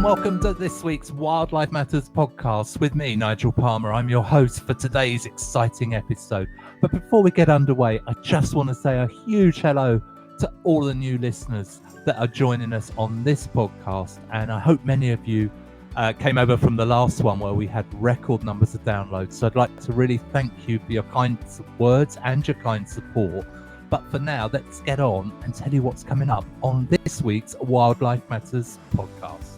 and welcome to this week's Wildlife Matters podcast with me, Nigel Palmer. I'm your host for today's exciting episode. But before we get underway, I just want to say a huge hello to all the new listeners that are joining us on this podcast. And I hope many of you came over from the last one where we had record numbers of downloads. So I'd like to really thank you for your kind words and your kind support. But for now, let's get on and tell you what's coming up on this week's Wildlife Matters podcast.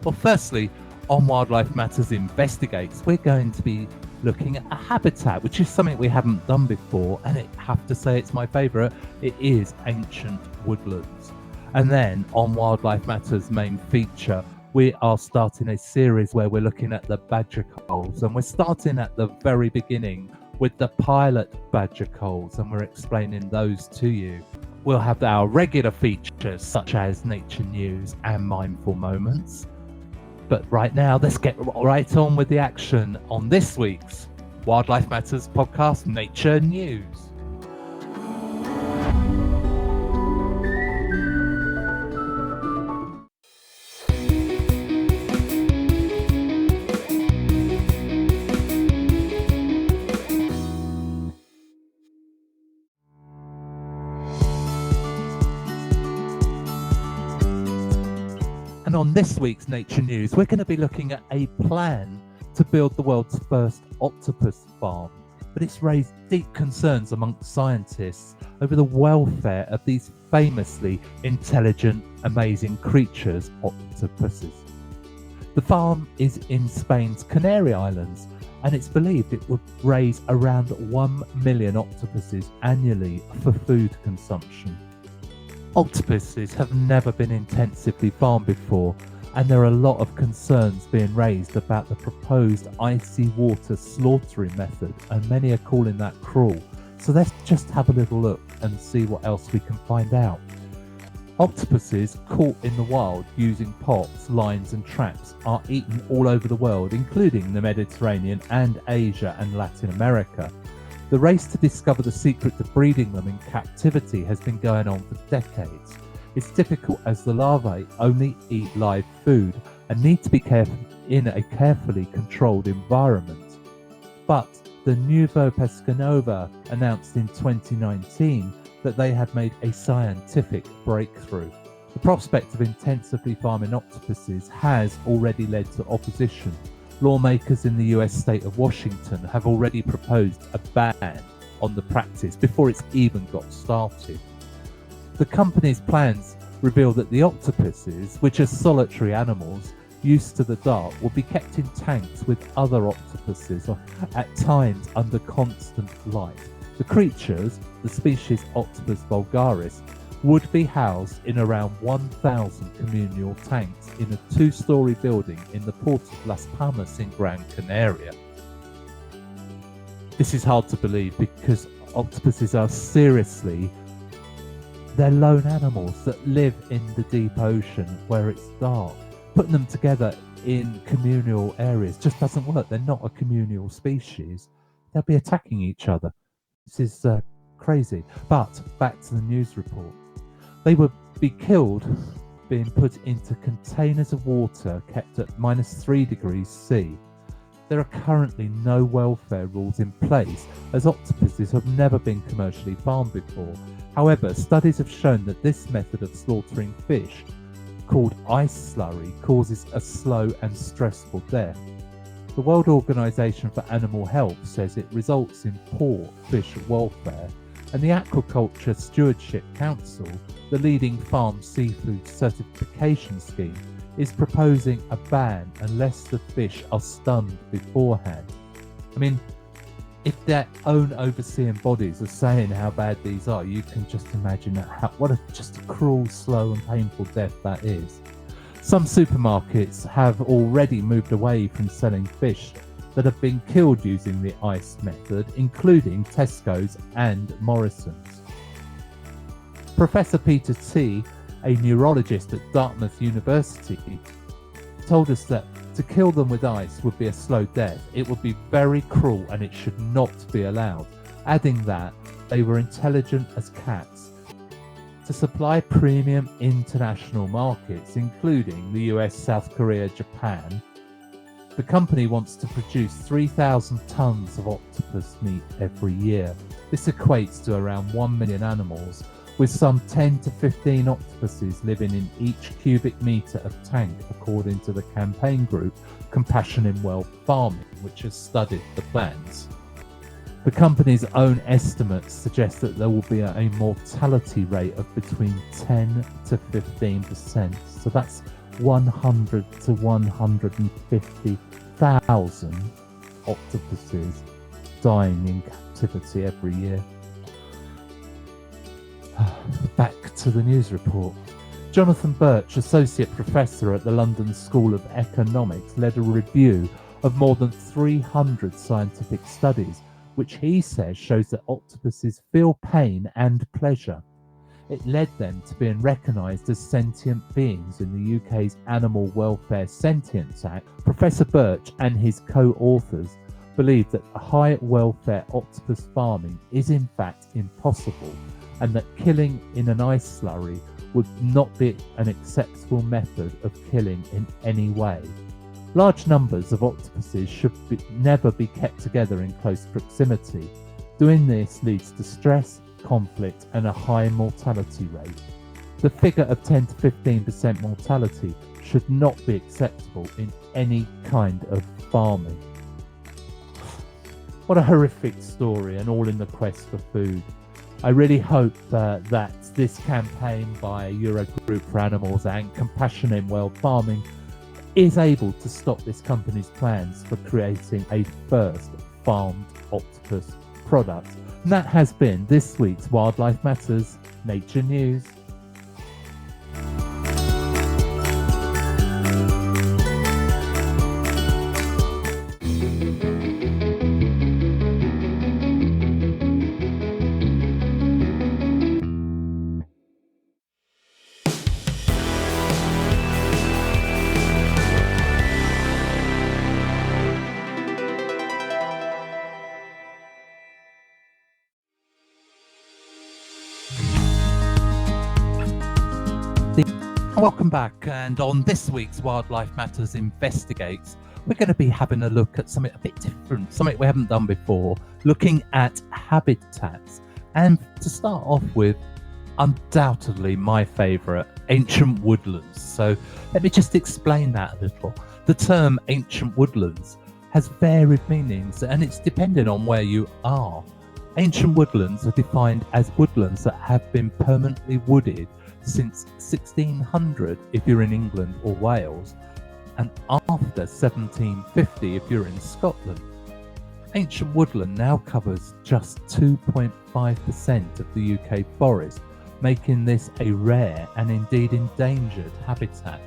Well, firstly, on Wildlife Matters Investigates, we're going to be looking at a habitat, which is something we haven't done before, and I have to say it's my favourite. It is Ancient Woodlands. And then on Wildlife Matters main feature, we are starting a series where we're looking at the Badger Culls, and we're starting at the very beginning with the Pilot Badger Culls, and we're explaining those to you. We'll have our regular features such as nature news and mindful moments. But right now, let's get right on with the action on this week's Wildlife Matters podcast, Nature News. And on this week's Nature News, we're going to be looking at a plan to build the world's first octopus farm. But it's raised deep concerns amongst scientists over the welfare of these famously intelligent, amazing creatures, octopuses. The farm is in Spain's Canary Islands, and it's believed it would raise around 1 million octopuses annually for food consumption. Octopuses have never been intensively farmed before, and there are a lot of concerns being raised about the proposed icy water slaughtering method, and many are calling that cruel. So let's just have a little look and see what else we can find out. Octopuses caught in the wild using pots, lines and traps are eaten all over the world, including the Mediterranean and Asia and Latin America. The race to discover the secret to breeding them in captivity has been going on for decades. It's difficult as the larvae only eat live food and need to be kept in a carefully controlled environment. But the Nuevo Pescanova announced in 2019 that they had made a scientific breakthrough. The prospect of intensively farming octopuses has already led to opposition. Lawmakers in the US state of Washington have already proposed a ban on the practice before it's even got started. The company's plans reveal that the octopuses, which are solitary animals used to the dark, will be kept in tanks with other octopuses at times under constant light. The creatures, the species Octopus vulgaris, would be housed in around 1,000 communal tanks in a 2-story building in the port of Las Palmas in Gran Canaria. This is hard to believe because octopuses are they're lone animals that live in the deep ocean where it's dark. Putting them together in communal areas just doesn't work. They're not a communal species. They'll be attacking each other. This is crazy. But back to the news report. They would be killed being put into containers of water kept at -3 degrees C. There are currently no welfare rules in place as octopuses have never been commercially farmed before. However, studies have shown that this method of slaughtering fish, called ice slurry, causes a slow and stressful death. The World Organization for Animal Health says it results in poor fish welfare, and the Aquaculture Stewardship Council, the leading farm seafood certification scheme, is proposing a ban unless the fish are stunned beforehand. I mean, if their own overseeing bodies are saying how bad these are, you can just imagine just a cruel, slow and painful death that is. Some supermarkets have already moved away from selling fish that have been killed using the ice method, including Tesco's and Morrison's. Professor Peter T, a neurologist at Dartmouth University, told us that to kill them with ice would be a slow death. It would be very cruel and it should not be allowed, adding that they were intelligent as cats. To supply premium international markets, including the US, South Korea, Japan, the company wants to produce 3,000 tons of octopus meat every year. This equates to around 1 million animals, with some 10 to 15 octopuses living in each cubic metre of tank, according to the campaign group Compassion in World Farming, which has studied the plans. The company's own estimates suggest that there will be a mortality rate of between 10 to 15%. So that's 100 to 150,000 octopuses dying in captivity every year. Back to the news report. Jonathan Birch, Associate Professor at the London School of Economics, led a review of more than 300 scientific studies, which he says shows that octopuses feel pain and pleasure. It led them to being recognised as sentient beings in the UK's Animal Welfare Sentience Act. Professor Birch and his co-authors believe that high welfare octopus farming is in fact impossible, and that killing in an ice slurry would not be an acceptable method of killing in any way. Large numbers of octopuses should never be kept together in close proximity. Doing this leads to stress, conflict, and a high mortality rate. The figure of 10 to 15% mortality should not be acceptable in any kind of farming. What a horrific story, and all in the quest for food. I really hope that this campaign by Eurogroup for Animals and Compassion in World Farming is able to stop this company's plans for creating a first farmed octopus product. And that has been this week's Wildlife Matters Nature News. Welcome back, and on this week's Wildlife Matters Investigates, we're going to be having a look at something a bit different, something we haven't done before, looking at habitats. And to start off with, undoubtedly my favourite, ancient woodlands. So let me just explain that a little. The term ancient woodlands has varied meanings, and it's dependent on where you are. Ancient woodlands are defined as woodlands that have been permanently wooded since 1600 if you're in England or Wales, and after 1750 if you're in Scotland. Ancient woodland now covers just 2.5% of the UK forest, making this a rare and indeed endangered habitat.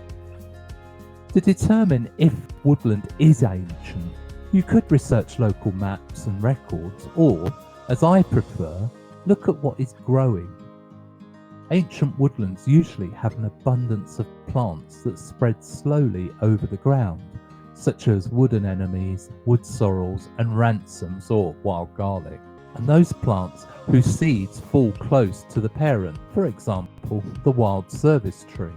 To determine if woodland is ancient, you could research local maps and records, or, as I prefer, look at what is growing. Ancient woodlands usually have an abundance of plants that spread slowly over the ground, such as wood anemones, wood sorrels, and ransoms or wild garlic, and those plants whose seeds fall close to the parent, for example, the wild service tree.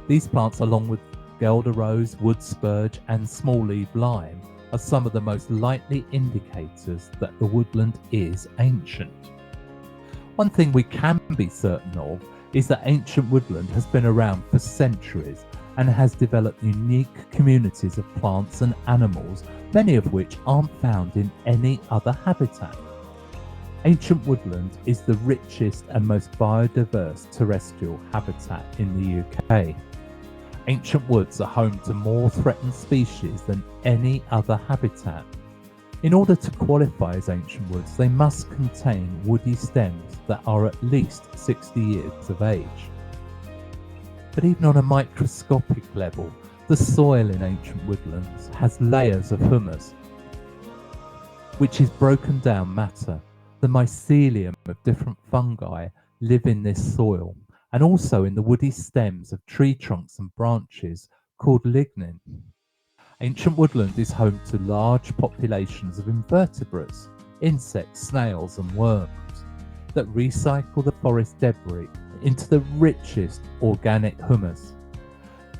These plants, along with Guelder rose, wood spurge, and small-leaved lime, are some of the most likely indicators that the woodland is ancient. One thing we can be certain of is that ancient woodland has been around for centuries and has developed unique communities of plants and animals, many of which aren't found in any other habitat. Ancient woodland is the richest and most biodiverse terrestrial habitat in the UK. Ancient woods are home to more threatened species than any other habitat. In order to qualify as ancient woods, they must contain woody stems that are at least 60 years of age. But even on a microscopic level, the soil in ancient woodlands has layers of humus, which is broken down matter. The mycelium of different fungi live in this soil, and also in the woody stems of tree trunks and branches called lignin. Ancient woodland is home to large populations of invertebrates, insects, snails and worms that recycle the forest debris into the richest organic humus.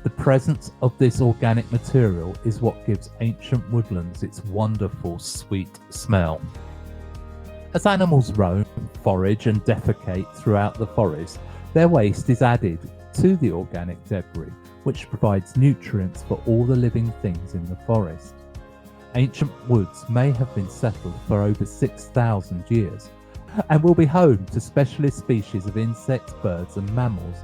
The presence of this organic material is what gives ancient woodlands its wonderful sweet smell. As animals roam, forage and defecate throughout the forest, their waste is added to the organic debris, which provides nutrients for all the living things in the forest. Ancient woods may have been settled for over 6,000 years and will be home to specialist species of insects, birds and mammals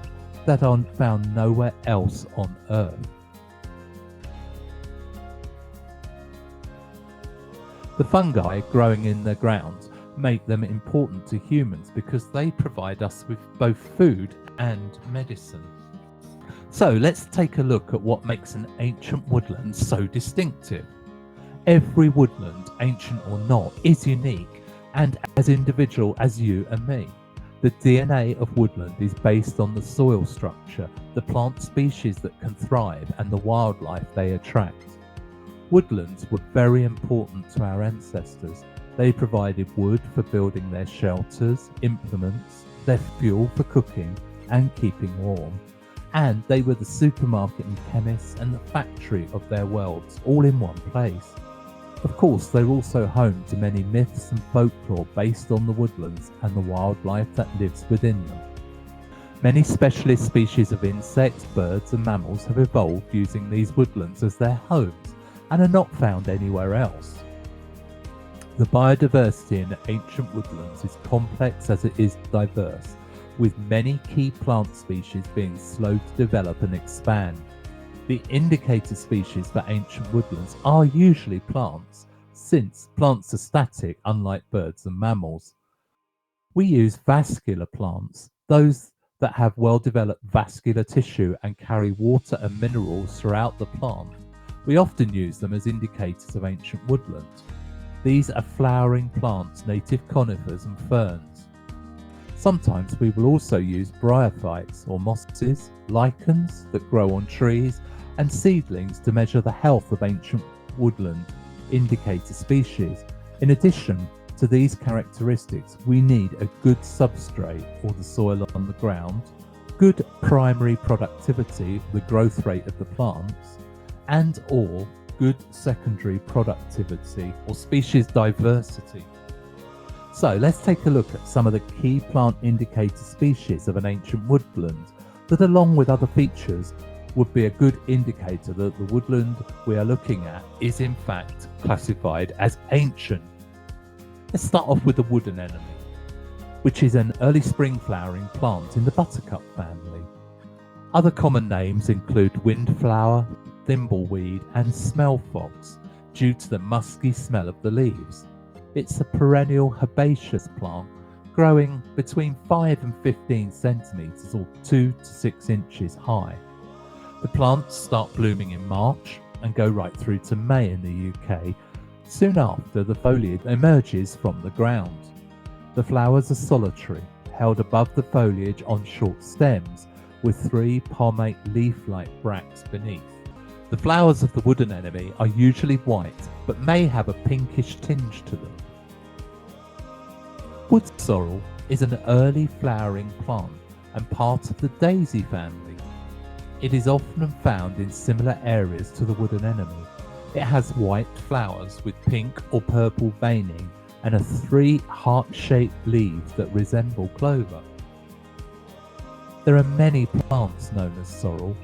that are found nowhere else on Earth. The fungi growing in the ground make them important to humans because they provide us with both food and medicine. So let's take a look at what makes an ancient woodland so distinctive. Every woodland, ancient or not, is unique and as individual as you and me. The DNA of woodland is based on the soil structure, the plant species that can thrive, and the wildlife they attract. Woodlands were very important to our ancestors. They provided wood for building their shelters, implements, their fuel for cooking and keeping warm, and they were the supermarket and chemists and the factory of their worlds, all in one place. Of course, they're also home to many myths and folklore based on the woodlands and the wildlife that lives within them. Many specialist species of insects, birds and mammals have evolved using these woodlands as their homes and are not found anywhere else. The biodiversity in ancient woodlands is complex as it is diverse, with many key plant species being slow to develop and expand. The indicator species for ancient woodlands are usually plants, since plants are static unlike birds and mammals. We use vascular plants, those that have well-developed vascular tissue and carry water and minerals throughout the plant. We often use them as indicators of ancient woodland. These are flowering plants, native conifers and ferns. Sometimes we will also use bryophytes or mosses, lichens that grow on trees, and seedlings to measure the health of ancient woodland indicator species. In addition to these characteristics, we need a good substrate or the soil on the ground, good primary productivity, the growth rate of the plants, and or good secondary productivity or species diversity. So let's take a look at some of the key plant indicator species of an ancient woodland that, along with other features, would be a good indicator that the woodland we are looking at is in fact classified as ancient. Let's start off with the wood anemone, which is an early spring flowering plant in the buttercup family. Other common names include windflower, thimbleweed and smellfox due to the musky smell of the leaves. It's a perennial herbaceous plant growing between 5 and 15 centimeters or 2 to 6 inches high. The plants start blooming in March and go right through to May in the UK. Soon after, the foliage emerges from the ground. The flowers are solitary, held above the foliage on short stems with 3 palmate leaf-like bracts beneath. The flowers of the wood anemone are usually white but may have a pinkish tinge to them. Wood sorrel is an early flowering plant and part of the daisy family. It is often found in similar areas to the wood anemone. It has white flowers with pink or purple veining and 3 heart-shaped leaves that resemble clover. There are many plants known as sorrel.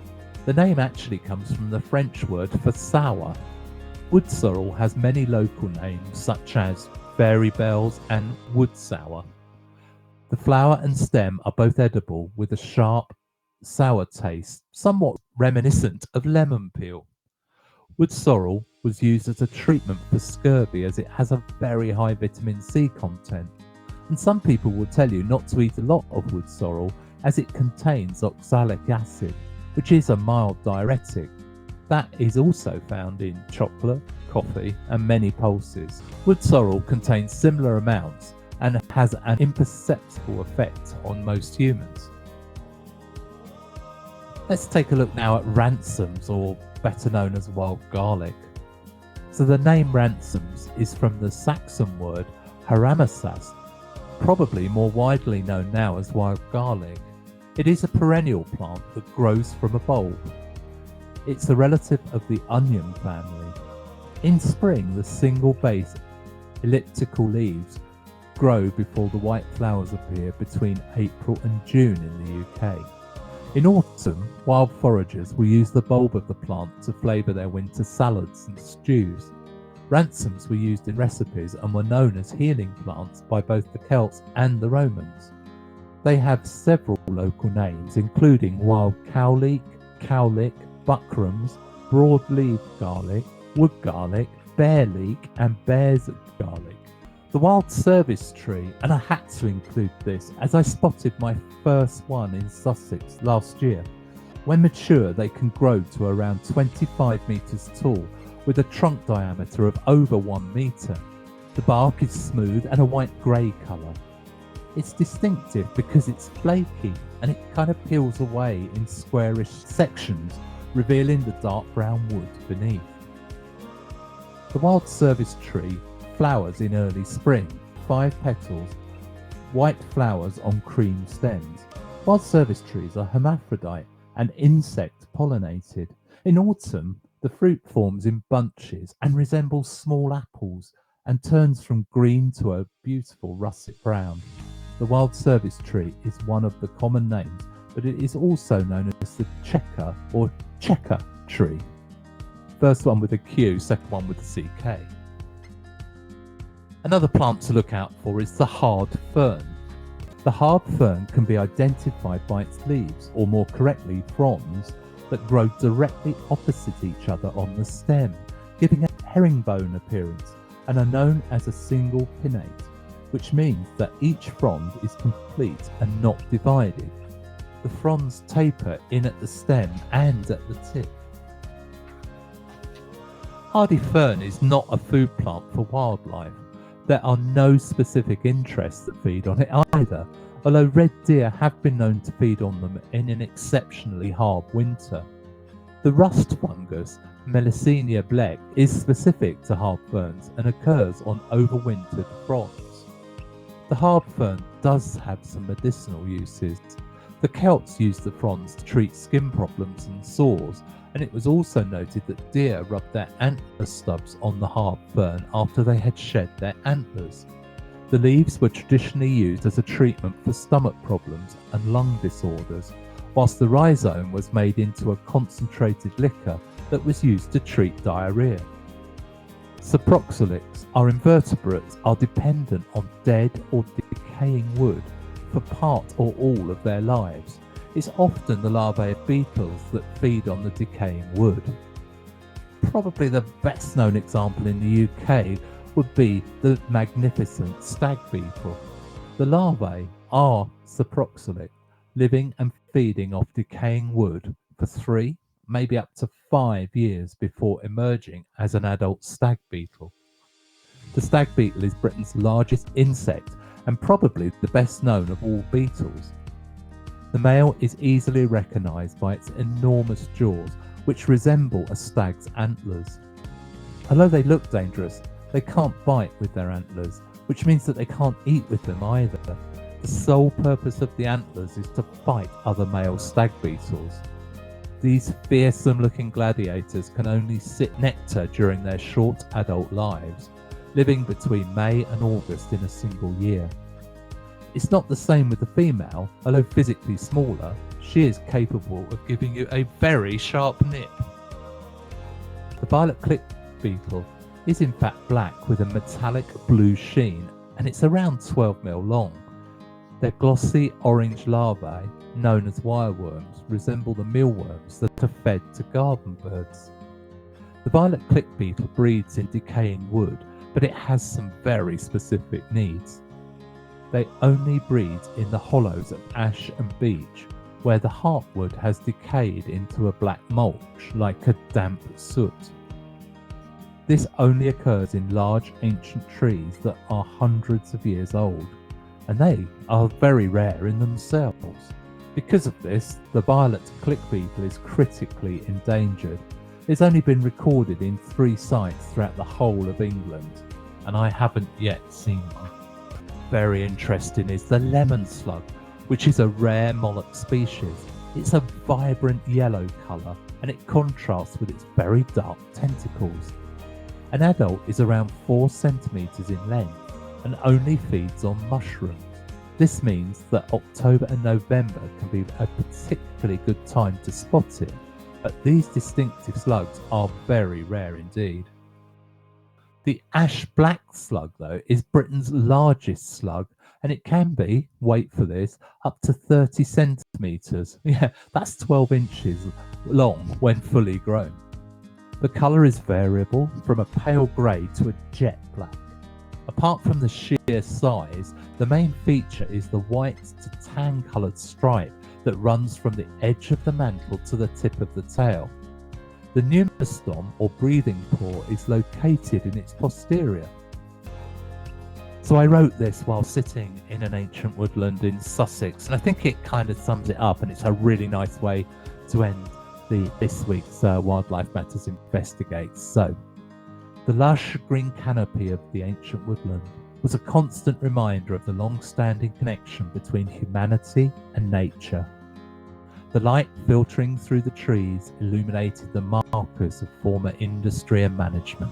The name actually comes from the French word for sour. Wood sorrel has many local names such as fairy bells and wood sour. The flower and stem are both edible with a sharp, sour taste, somewhat reminiscent of lemon peel. Wood sorrel was used as a treatment for scurvy as it has a very high vitamin C content, and some people will tell you not to eat a lot of wood sorrel as it contains oxalic acid, which is a mild diuretic. That is also found in chocolate, coffee and many pulses. Wood sorrel contains similar amounts and has an imperceptible effect on most humans. Let's take a look now at ransoms, or better known as wild garlic. So the name ransoms is from the Saxon word haramasas, probably more widely known now as wild garlic. It is a perennial plant that grows from a bulb. It's a relative of the onion family. In spring, the single base elliptical leaves grow before the white flowers appear between April and June in the UK. In autumn, wild foragers will use the bulb of the plant to flavour their winter salads and stews. Ransoms were used in recipes and were known as healing plants by both the Celts and the Romans. They have several local names, including wild cowleek, cowlick, buckrams, broadleaf garlic, wood garlic, bear leek, and bear's garlic. The wild service tree, and I had to include this as I spotted my first one in Sussex last year. When mature, they can grow to around 25 metres tall with a trunk diameter of over 1 metre. The bark is smooth and a white-grey colour. It's distinctive because it's flaky and it kind of peels away in squarish sections, revealing the dark brown wood beneath. The wild service tree flowers in early spring, 5 petals, white flowers on cream stems. Wild service trees are hermaphrodite and insect pollinated. In autumn, the fruit forms in bunches and resembles small apples and turns from green to a beautiful russet brown. The wild service tree is one of the common names, but it is also known as the checker or checker tree. First one with a Q, second one with a CK. Another plant to look out for is the hard fern. The hard fern can be identified by its leaves, or more correctly, fronds, that grow directly opposite each other on the stem, giving a herringbone appearance, and are known as a single pinnate, which means that each frond is complete and not divided. The fronds taper in at the stem and at the tip. Hardy fern is not a food plant for wildlife. There are no specific interests that feed on it either, although red deer have been known to feed on them in an exceptionally hard winter. The rust fungus, Melusina bleck, is specific to hard ferns and occurs on overwintered fronds. The hard fern does have some medicinal uses. The Celts used the fronds to treat skin problems and sores, and it was also noted that deer rubbed their antler stubs on the hard fern after they had shed their antlers. The leaves were traditionally used as a treatment for stomach problems and lung disorders, whilst the rhizome was made into a concentrated liquor that was used to treat diarrhea. Saproxylics are invertebrates are dependent on dead or decaying wood for part or all of their lives. It's often the larvae of beetles that feed on the decaying wood. Probably the best known example in the UK would be the magnificent stag beetle. The larvae are saproxylic, living and feeding off decaying wood for 3, maybe up to 5 years before emerging as an adult stag beetle. The stag beetle is Britain's largest insect and probably the best known of all beetles. The male is easily recognised by its enormous jaws, which resemble a stag's antlers. Although they look dangerous, they can't bite with their antlers, which means that they can't eat with them either. The sole purpose of the antlers is to fight other male stag beetles. These fearsome-looking gladiators can only sit nectar during their short adult lives, living between May and August in a single year. It's not the same with the female. Although physically smaller, she is capable of giving you a very sharp nip. The violet click beetle is in fact black with a metallic blue sheen, and it's around 12 mil long. Their glossy orange larvae, known as wireworms, resemble the mealworms that are fed to garden birds. The violet click beetle breeds in decaying wood, but it has some very specific needs. They only breed in the hollows of ash and beech, where the heartwood has decayed into a black mulch like a damp soot. This only occurs in large ancient trees that are hundreds of years old, and they are very rare in themselves. Because of this, the violet click beetle is critically endangered. It's only been recorded in 3 sites throughout the whole of England, and I haven't yet seen one. Very interesting is the lemon slug, which is a rare mollusk species. It's a vibrant yellow colour and it contrasts with its very dark tentacles. An adult is around 4 centimetres in length and only feeds on mushrooms. This means that October and November can be a particularly good time to spot it, but these distinctive slugs are very rare indeed. The ash black slug, though, is Britain's largest slug, and it can be, wait for this, up to 30 centimetres. Yeah, that's 12 inches long when fully grown. The colour is variable from a pale grey to a jet black. Apart from the sheer size, the main feature is the white to tan coloured stripe that runs from the edge of the mantle to the tip of the tail. The pneumostome or breathing pore is located in its posterior. So I wrote this while sitting in an ancient woodland in Sussex, and I think it kind of sums it up, and it's a really nice way to end this week's Wildlife Matters Investigates. So, the lush green canopy of the ancient woodland was a constant reminder of the long-standing connection between humanity and nature. The light filtering through the trees illuminated the markers of former industry and management.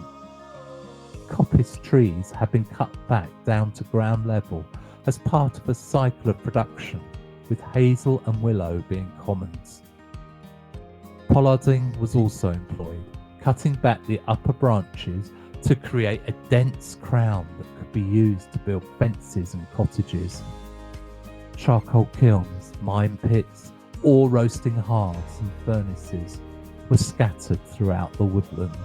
Coppice trees have been cut back down to ground level as part of a cycle of production, with hazel and willow being commons. Pollarding was also employed, cutting back the upper branches to create a dense crown that could be used to build fences and cottages. Charcoal kilns, mine pits, ore roasting hearths and furnaces were scattered throughout the woodlands,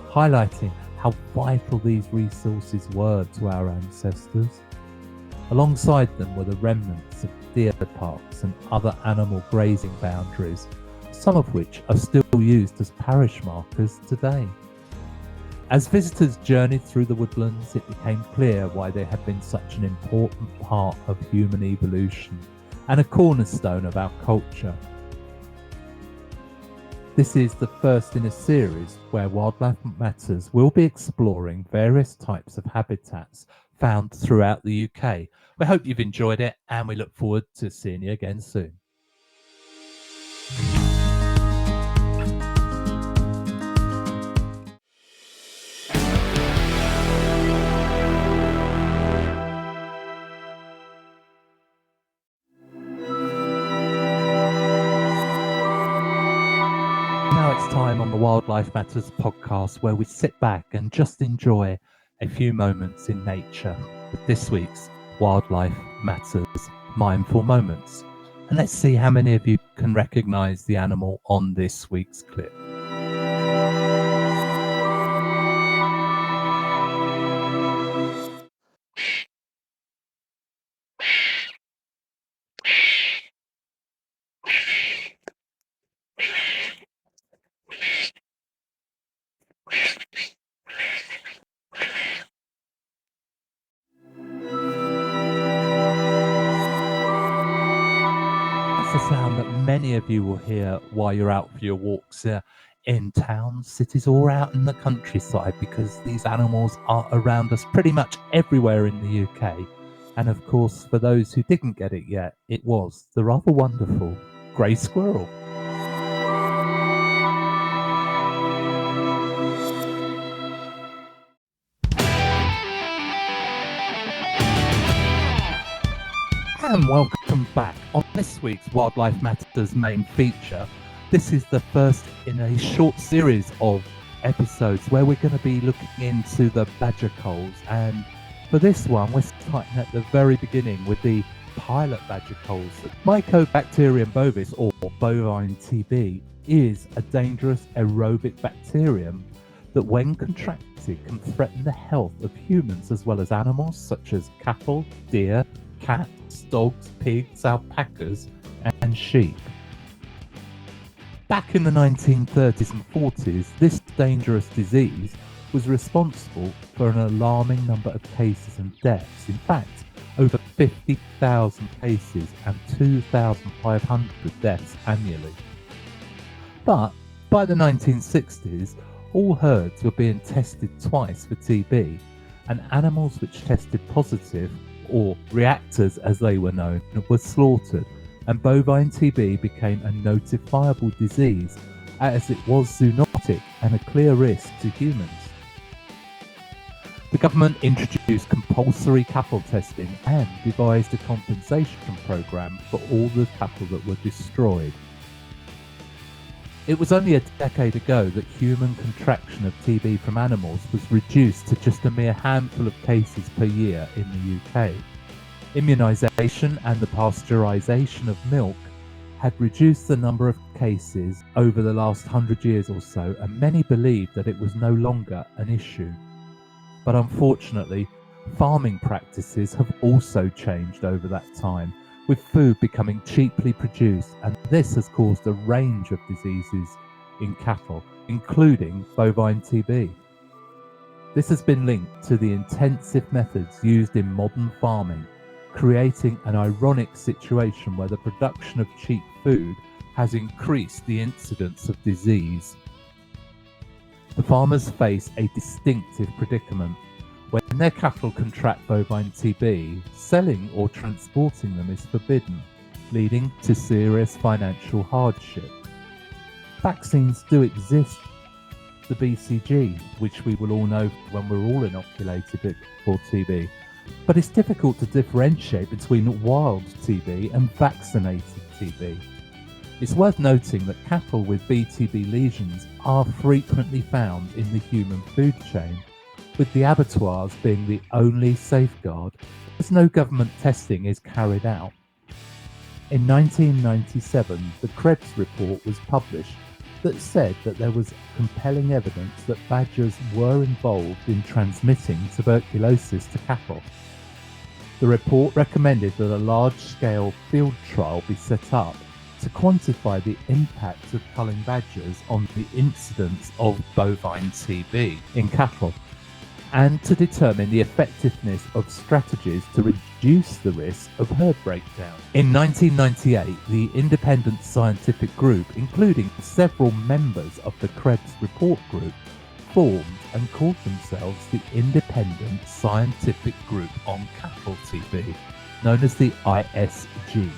highlighting how vital these resources were to our ancestors. Alongside them were the remnants of deer parks and other animal grazing boundaries, some of which are still used as parish markers today. As visitors journeyed through the woodlands, it became clear why they had been such an important part of human evolution and a cornerstone of our culture. This is the first in a series where Wildlife Matters will be exploring various types of habitats found throughout the UK. We hope you've enjoyed it, and we look forward to seeing you again soon. Time on the Wildlife Matters podcast where we sit back and just enjoy a few moments in nature with this week's Wildlife Matters Mindful Moments. And let's see how many of you can recognize the animal on this week's clip. The sound that many of you will hear while you're out for your walks in towns, cities, or out in the countryside, because these animals are around us pretty much everywhere in the UK. And of course, for those who didn't get it yet, it was the rather wonderful grey squirrel. And welcome back. On this week's Wildlife Matters main feature, this is the first in a short series of episodes where we're going to be looking into the badger culls. And for this one, we're starting at the very beginning with the Pilot Badger Culls. Mycobacterium bovis, or bovine TB, is a dangerous aerobic bacterium that, when contracted, can threaten the health of humans as well as animals such as cattle, deer, cats, dogs, pigs, alpacas, and sheep. Back in the 1930s and 40s, this dangerous disease was responsible for an alarming number of cases and deaths. In fact, over 50,000 cases and 2,500 deaths annually. But by the 1960s, all herds were being tested twice for TB, and animals which tested positive or reactors as they were known, were slaughtered, and bovine TB became a notifiable disease as it was zoonotic and a clear risk to humans. The government introduced compulsory cattle testing and devised a compensation program for all the cattle that were destroyed. It was only a decade ago that human contraction of TB from animals was reduced to just a mere handful of cases per year in the UK. Immunisation and the pasteurisation of milk had reduced the number of cases over the last 100 years or so, and many believed that it was no longer an issue. But unfortunately, farming practices have also changed over that time, with food becoming cheaply produced, and this has caused a range of diseases in cattle, including bovine TB. This has been linked to the intensive methods used in modern farming, creating an ironic situation where the production of cheap food has increased the incidence of disease. The farmers face a distinctive predicament. When their cattle contract bovine TB, selling or transporting them is forbidden, leading to serious financial hardship. Vaccines do exist, the BCG, which we will all know when we're all inoculated for TB, but it's difficult to differentiate between wild TB and vaccinated TB. It's worth noting that cattle with BTB lesions are frequently found in the human food chain, with the abattoirs being the only safeguard, as no government testing is carried out. In 1997, the Krebs report was published that said that there was compelling evidence that badgers were involved in transmitting tuberculosis to cattle. The report recommended that a large-scale field trial be set up to quantify the impact of culling badgers on the incidence of bovine TB in cattle, and to determine the effectiveness of strategies to reduce the risk of herd breakdown. In 1998, the independent scientific group, including several members of the Krebs report group, formed and called themselves the Independent Scientific Group on Cattle TB, known as the ISG.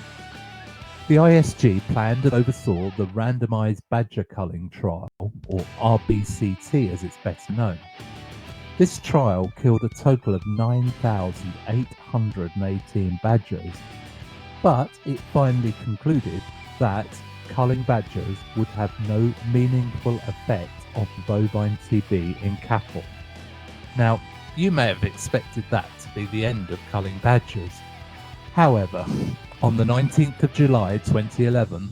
The ISG planned and oversaw the randomized badger culling trial, or RBCT as it's better known. This trial killed a total of 9,818 badgers, but it finally concluded that culling badgers would have no meaningful effect on bovine TB in cattle. Now, you may have expected that to be the end of culling badgers. However, on the 19th of July 2011,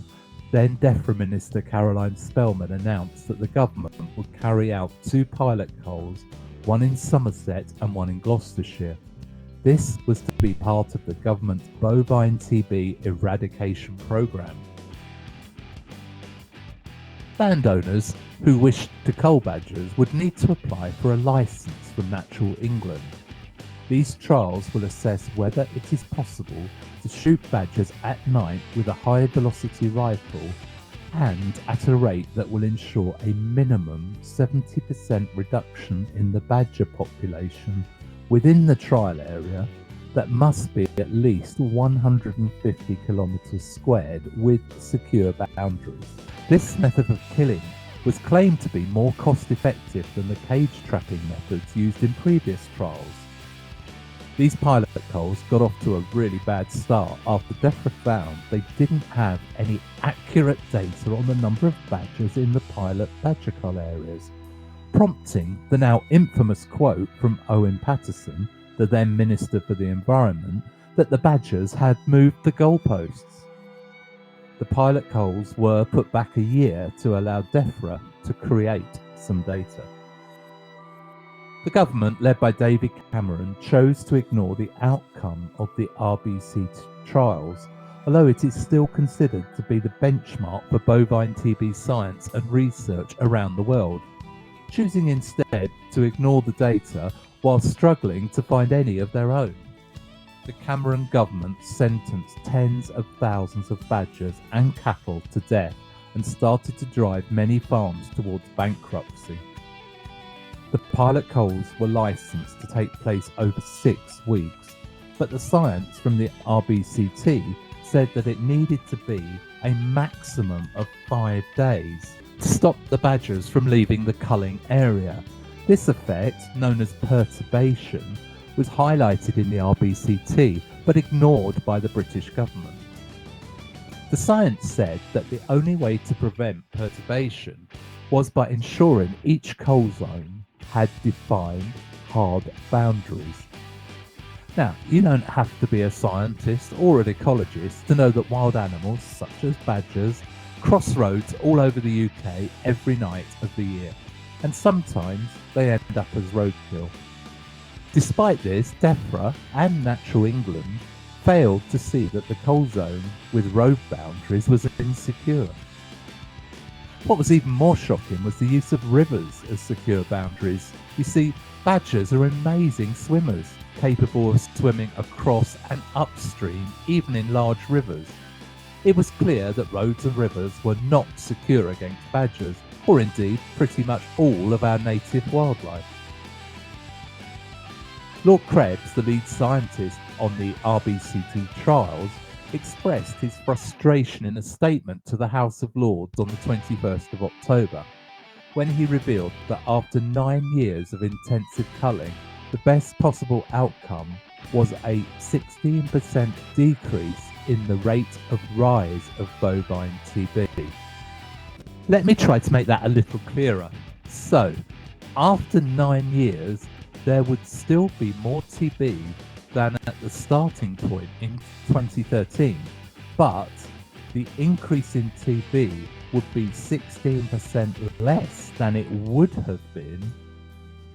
then DEFRA Minister Caroline Spelman announced that the government would carry out 2 pilot culls, one in Somerset and one in Gloucestershire. This was to be part of the government's bovine TB eradication programme. Landowners who wished to cull badgers would need to apply for a licence from Natural England. These trials will assess whether it is possible to shoot badgers at night with a high velocity rifle and at a rate that will ensure a minimum 70% reduction in the badger population within the trial area that must be at least 150 kilometres squared with secure boundaries. This method of killing was claimed to be more cost effective than the cage trapping methods used in previous trials. These pilot culls got off to a really bad start after DEFRA found they didn't have any accurate data on the number of badgers in the pilot badger cull areas, prompting the now infamous quote from Owen Paterson, the then Minister for the Environment, that the badgers had moved the goalposts. The pilot culls were put back a year to allow DEFRA to create some data. The government, led by David Cameron, chose to ignore the outcome of the RBC trials, although it is still considered to be the benchmark for bovine TB science and research around the world, choosing instead to ignore the data while struggling to find any of their own. The Cameron government sentenced tens of thousands of badgers and cattle to death and started to drive many farms towards bankruptcy. The pilot culls were licensed to take place over 6 weeks, but the science from the RBCT said that it needed to be a maximum of 5 days to stop the badgers from leaving the culling area. This effect, known as perturbation, was highlighted in the RBCT but ignored by the British government. The science said that the only way to prevent perturbation was by ensuring each cull zone had defined hard boundaries. Now, you don't have to be a scientist or an ecologist to know that wild animals such as badgers cross roads all over the UK every night of the year, and sometimes they end up as roadkill. Despite this, DEFRA and Natural England failed to see that the cull zone with road boundaries was insecure. What was even more shocking was the use of rivers as secure boundaries. You see, badgers are amazing swimmers, capable of swimming across and upstream, even in large rivers. It was clear that roads and rivers were not secure against badgers, or indeed pretty much all of our native wildlife. Lord Krebs, the lead scientist on the RBCT trials, expressed his frustration in a statement to the House of Lords on the 21st of October, when he revealed that after 9 years of intensive culling, the best possible outcome was a 16% decrease in the rate of rise of bovine TB. Let me try to make that a little clearer. So, after 9 years, there would still be more TB than at the starting point in 2013, but the increase in TB would be 16% less than it would have been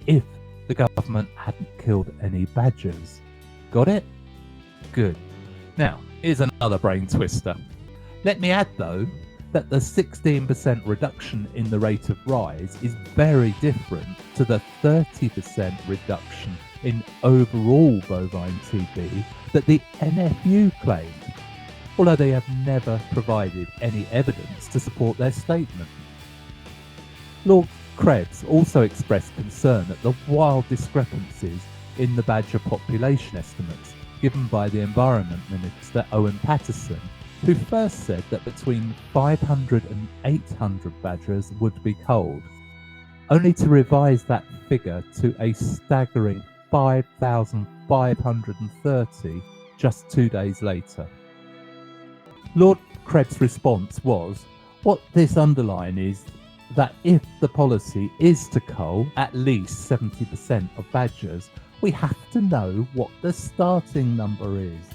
if the government hadn't killed any badgers. Got it? Good. Now, here's another brain twister. Let me add, though, that the 16% reduction in the rate of rise is very different to the 30% reduction in overall bovine TB that the NFU claimed, although they have never provided any evidence to support their statement. Lord Krebs also expressed concern at the wild discrepancies in the badger population estimates given by the Environment Minister Owen Paterson, who first said that between 500 and 800 badgers would be culled, only to revise that figure to a staggering 5,530 just 2 days later. Lord Krebs' response was, what this underlines is that if the policy is to cull at least 70% of badgers, we have to know what the starting number is.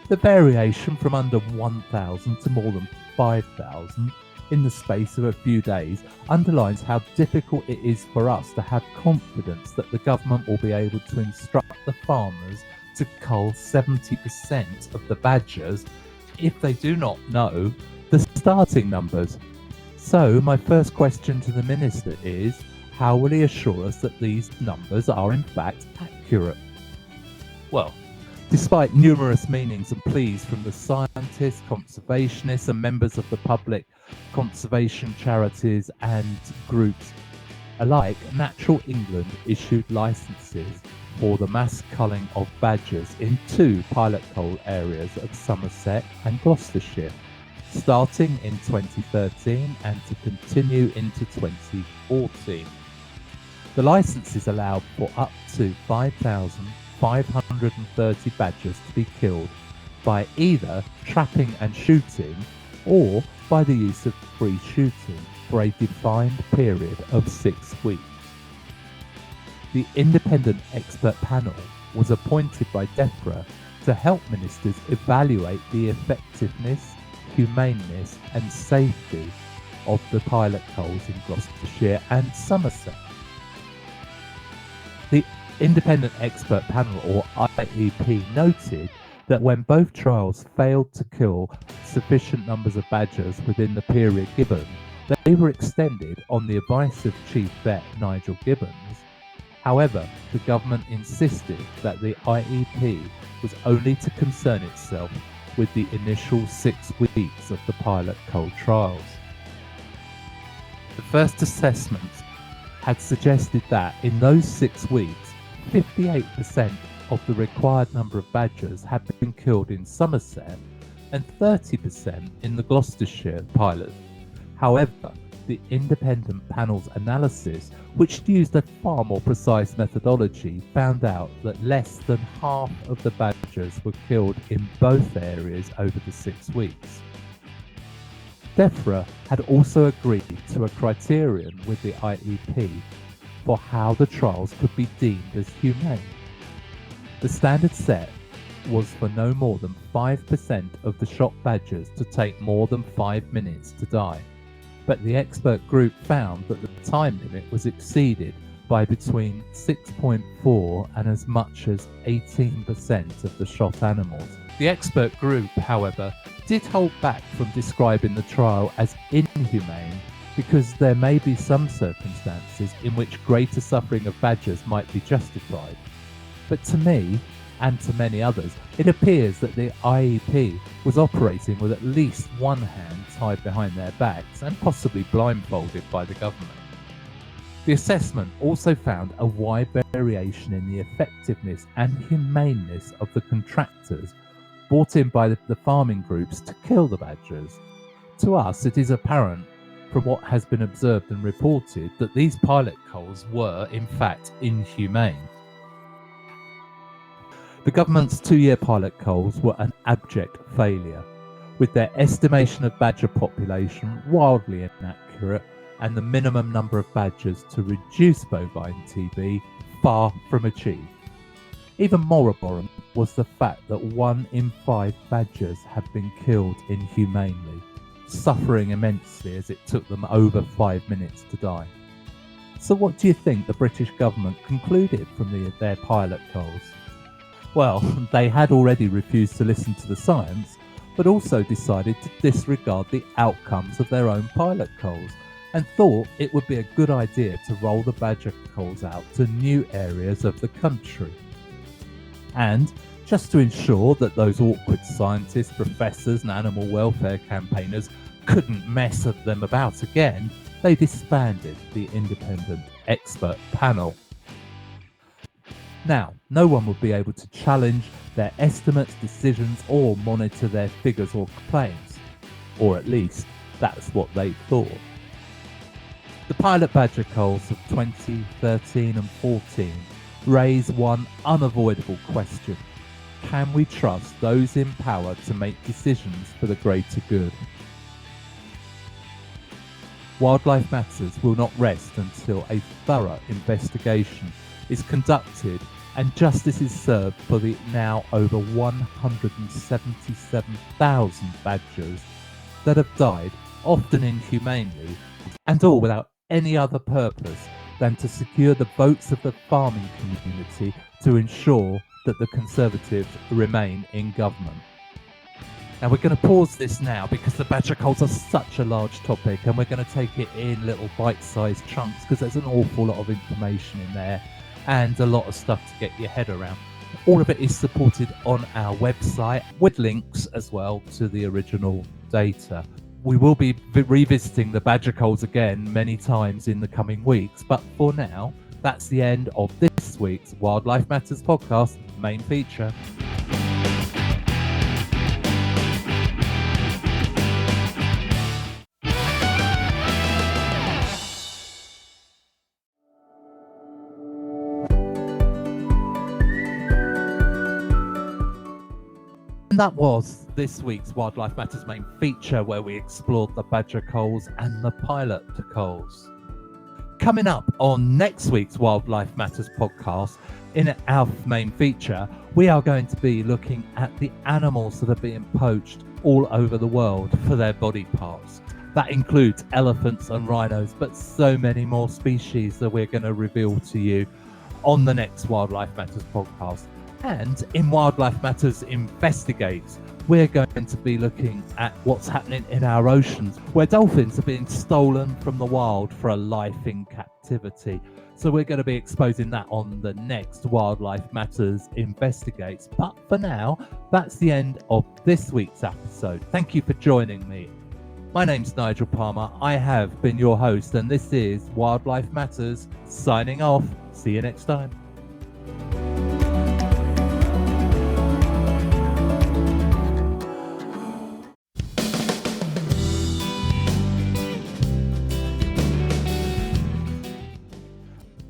The variation from under 1,000 to more than 5,000 in the space of a few days underlines how difficult it is for us to have confidence that the government will be able to instruct the farmers to cull 70% of the badgers if they do not know the starting numbers. So my first question to the Minister is, how will he assure us that these numbers are in fact accurate? Well, despite numerous meanings and pleas from the scientists, conservationists and members of the public, conservation charities and groups alike, Natural England issued licences for the mass culling of badgers in 2 pilot cull areas of Somerset and Gloucestershire, starting in 2013 and to continue into 2014. The licences allowed for up to 5,530 badgers to be killed by either trapping and shooting or by the use of free shooting for a defined period of 6 weeks. The independent expert panel was appointed by DEFRA to help ministers evaluate the effectiveness, humaneness and safety of the pilot culls in Gloucestershire and Somerset. The independent expert panel, or IEP, noted that when both trials failed to kill sufficient numbers of badgers within the period given, they were extended on the advice of Chief Vet Nigel Gibbons. However, the government insisted that the IEP was only to concern itself with the initial 6 weeks of the pilot cull trials. The first assessments had suggested that in those 6 weeks, 58% of the required number of badgers had been killed in Somerset and 30% in the Gloucestershire pilot. However, the independent panel's analysis, which used a far more precise methodology, found out that less than half of the badgers were killed in both areas over the 6 weeks. DEFRA had also agreed to a criterion with the IEP for how the trials could be deemed as humane. The standard set was for no more than 5% of the shot badgers to take more than 5 minutes to die. But the expert group found that the time limit was exceeded by between 6.4 and as much as 18% of the shot animals. The expert group, however, did hold back from describing the trial as inhumane because there may be some circumstances in which greater suffering of badgers might be justified. But to me, and to many others, it appears that the IEP was operating with at least one hand tied behind their backs and possibly blindfolded by the government. The assessment also found a wide variation in the effectiveness and humaneness of the contractors brought in by the farming groups to kill the badgers. To us, it is apparent from what has been observed and reported that these pilot culls were, in fact, inhumane. The government's 2-year pilot culls were an abject failure, with their estimation of badger population wildly inaccurate and the minimum number of badgers to reduce bovine TB far from achieved. Even more abhorrent was the fact that 1 in 5 badgers had been killed inhumanely, suffering immensely as it took them over 5 minutes to die. So what do you think the British government concluded from their pilot culls? Well, they had already refused to listen to the science, but also decided to disregard the outcomes of their own pilot culls and thought it would be a good idea to roll the badger culls out to new areas of the country. And just to ensure that those awkward scientists, professors and animal welfare campaigners couldn't mess them about again, they disbanded the independent expert panel. Now, no one would be able to challenge their estimates, decisions, or monitor their figures or claims. Or at least, that's what they thought. The Pilot Badger Culls of 2013 and 14 raise one unavoidable question. Can we trust those in power to make decisions for the greater good? Wildlife Matters will not rest until a thorough investigation is conducted and justice is served for the now over 177,000 badgers that have died, often inhumanely, and all without any other purpose than to secure the votes of the farming community to ensure that the Conservatives remain in government. Now we're going to pause this now because the badger culls are such a large topic and we're going to take it in little bite-sized chunks because there's an awful lot of information in there and a lot of stuff to get your head around. All of it is supported on our website with links as well to the original data. We will be revisiting the badger culls again many times in the coming weeks, but for now, that's the end of this week's Wildlife Matters podcast main feature. And that was this week's Wildlife Matters main feature, where we explored the badger culls and the pilot culls. Coming up on next week's Wildlife Matters podcast, in our main feature, we are going to be looking at the animals that are being poached all over the world for their body parts. That includes elephants and rhinos, but so many more species that we're going to reveal to you on the next Wildlife Matters podcast. And in Wildlife Matters Investigates, we're going to be looking at what's happening in our oceans, where dolphins are being stolen from the wild for a life in captivity. So we're going to be exposing that on the next Wildlife Matters Investigates. But for now, that's the end of this week's episode. Thank you for joining me. My name's Nigel Palmer. I have been your host, and this is Wildlife Matters, signing off. See you next time.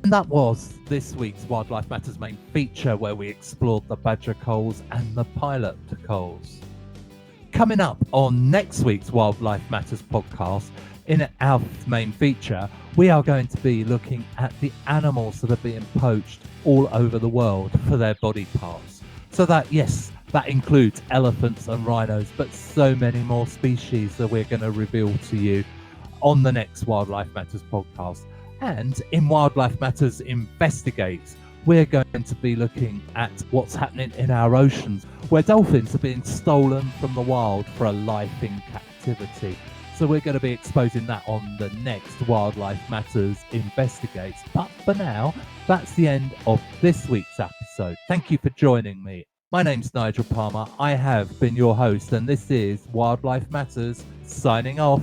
And that was this week's Wildlife Matters main feature, where we explored the Badger Culls and the Pilot Culls. Coming up on next week's Wildlife Matters podcast, in our main feature, we are going to be looking at the animals that are being poached all over the world for their body parts. So that, yes, that includes elephants and rhinos, but so many more species that we're going to reveal to you on the next Wildlife Matters podcast. And in Wildlife Matters Investigates, we're going to be looking at what's happening in our oceans, where dolphins are being stolen from the wild for a life in captivity. So we're going to be exposing that on the next Wildlife Matters Investigates. But for now, that's the end of this week's episode. Thank you for joining me. My name's Nigel Palmer. I have been your host, and this is Wildlife Matters signing off.